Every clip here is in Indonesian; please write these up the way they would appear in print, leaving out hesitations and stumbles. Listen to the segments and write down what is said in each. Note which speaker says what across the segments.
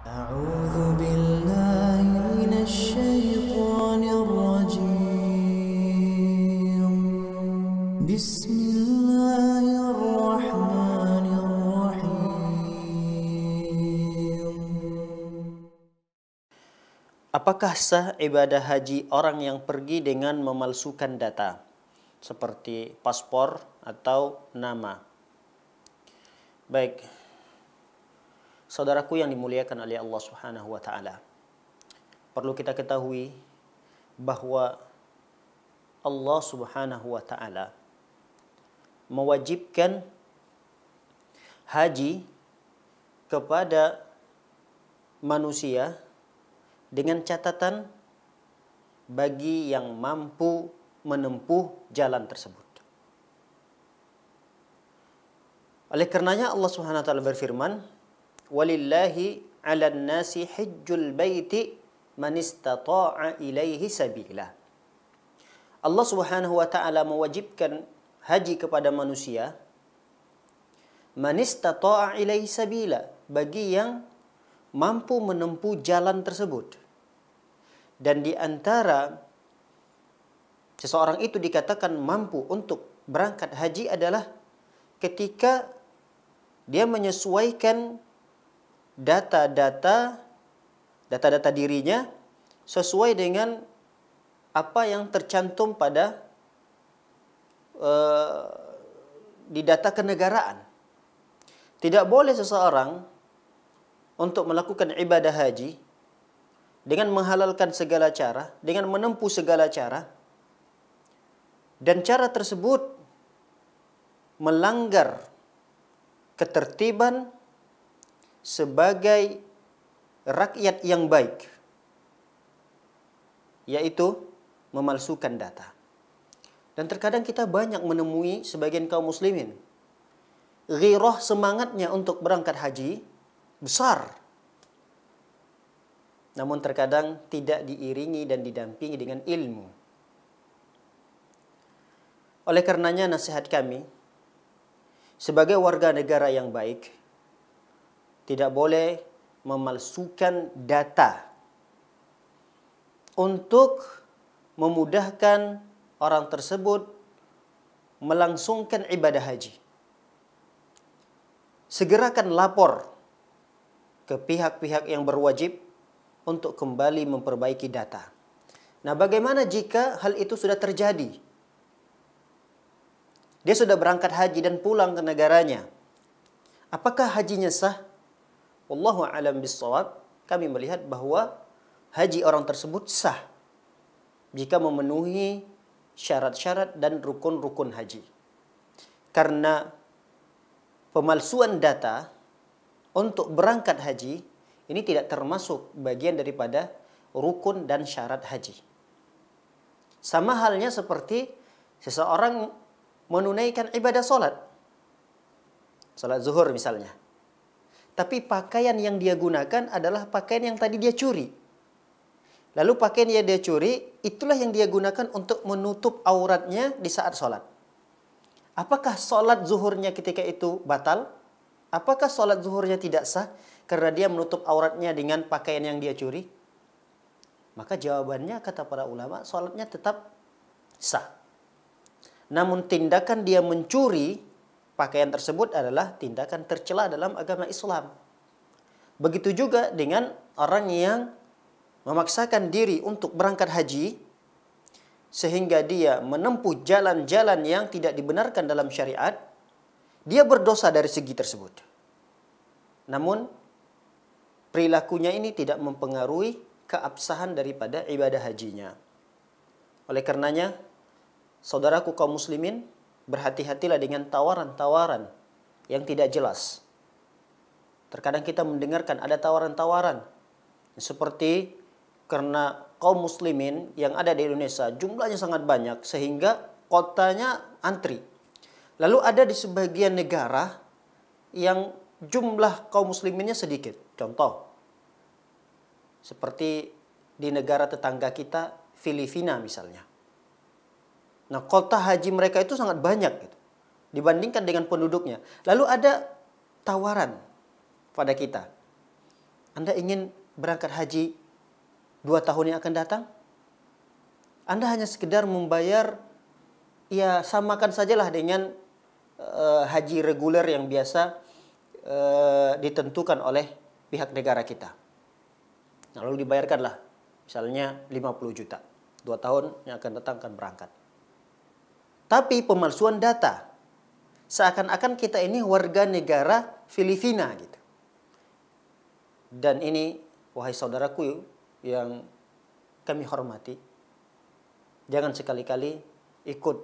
Speaker 1: أعوذ بالله من الشيطان الرجيم بسم الله الرحمن الرحيم.
Speaker 2: Apakah sah ibadah haji orang yang pergi dengan memalsukan data seperti paspor atau nama? Baik, saudaraku yang dimuliakan oleh Allah Subhanahu wa taala. Perlu kita ketahui bahwa Allah Subhanahu wa taala mewajibkan haji kepada manusia dengan catatan bagi yang mampu menempuh jalan tersebut. Oleh karenanya Allah Subhanahu wa taala berfirman, "Walillahi 'alan nasi hajjul baiti man istata'a ilaihi sabila." Allah Subhanahu wa taala mewajibkan haji kepada manusia man istata'a ilaihi sabila, bagi yang mampu menempuh jalan tersebut. Dan di antara seseorang itu dikatakan mampu untuk berangkat haji adalah ketika dia menyesuaikan data-data dirinya sesuai dengan apa yang tercantum pada di data kenegaraan. Tidak boleh seseorang untuk melakukan ibadah haji dengan menghalalkan segala cara, dengan menempuh segala cara, dan cara tersebut melanggar ketertiban sebagai rakyat yang baik, yaitu memalsukan data. Dan terkadang kita banyak menemui sebagian kaum muslimin, ghirah semangatnya untuk berangkat haji besar, namun terkadang tidak diiringi dan didampingi dengan ilmu. Oleh karenanya nasihat kami sebagai warga negara yang baik, tidak boleh memalsukan data untuk memudahkan orang tersebut melangsungkan ibadah haji. Segerakan lapor ke pihak-pihak yang berwajib untuk kembali memperbaiki data. Nah, bagaimana jika hal itu sudah terjadi? Dia sudah berangkat haji dan pulang ke negaranya. Apakah hajinya sah? Wallahu a'lam bissawab. Kami melihat bahwa haji orang tersebut sah jika memenuhi syarat-syarat dan rukun-rukun haji. Karena pemalsuan data untuk berangkat haji ini tidak termasuk bagian daripada rukun dan syarat haji. Sama halnya seperti seseorang menunaikan ibadah salat zuhur misalnya, tapi pakaian yang dia gunakan adalah pakaian yang tadi dia curi. Lalu pakaian yang dia curi itulah yang dia gunakan untuk menutup auratnya di saat salat. Apakah salat zuhurnya ketika itu batal? Apakah salat zuhurnya tidak sah karena dia menutup auratnya dengan pakaian yang dia curi? Maka jawabannya kata para ulama, salatnya tetap sah. Namun tindakan dia mencuri pakaian tersebut adalah tindakan tercela dalam agama Islam. Begitu juga dengan orang yang memaksakan diri untuk berangkat haji sehingga dia menempuh jalan-jalan yang tidak dibenarkan dalam syariat, dia berdosa dari segi tersebut. Namun perilakunya ini tidak mempengaruhi keabsahan daripada ibadah hajinya. Oleh karenanya, saudaraku kaum muslimin, berhati-hatilah dengan tawaran-tawaran yang tidak jelas. Terkadang kita mendengarkan ada tawaran-tawaran seperti karena kaum muslimin yang ada di Indonesia jumlahnya sangat banyak sehingga kotanya antri. Lalu ada di sebagian negara yang jumlah kaum musliminnya sedikit. Contoh, seperti di negara tetangga kita, Filipina misalnya. Nah, kota haji mereka itu sangat banyak gitu, dibandingkan dengan penduduknya. Lalu ada tawaran pada kita. Anda ingin berangkat haji 2 tahun yang akan datang? Anda hanya sekedar membayar, ya samakan sajalah dengan haji reguler yang biasa ditentukan oleh pihak negara kita. Lalu dibayarkanlah misalnya 50 juta. 2 tahun yang akan datang akan berangkat. Tapi pemalsuan data. Seakan-akan kita ini warga negara Filipina gitu. Dan ini, wahai saudaraku yang kami hormati, jangan sekali-kali ikut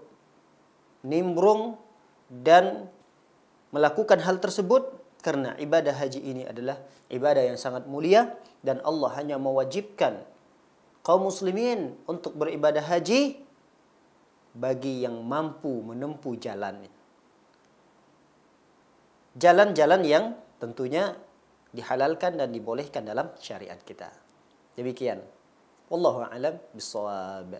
Speaker 2: nimbrung dan melakukan hal tersebut, karena ibadah haji ini adalah ibadah yang sangat mulia dan Allah hanya mewajibkan kaum muslimin untuk beribadah haji bagi yang mampu menempuh jalannya. Jalan-jalan yang tentunya dihalalkan dan dibolehkan dalam syariat kita. Demikian. Wallahu a'lam bishawab.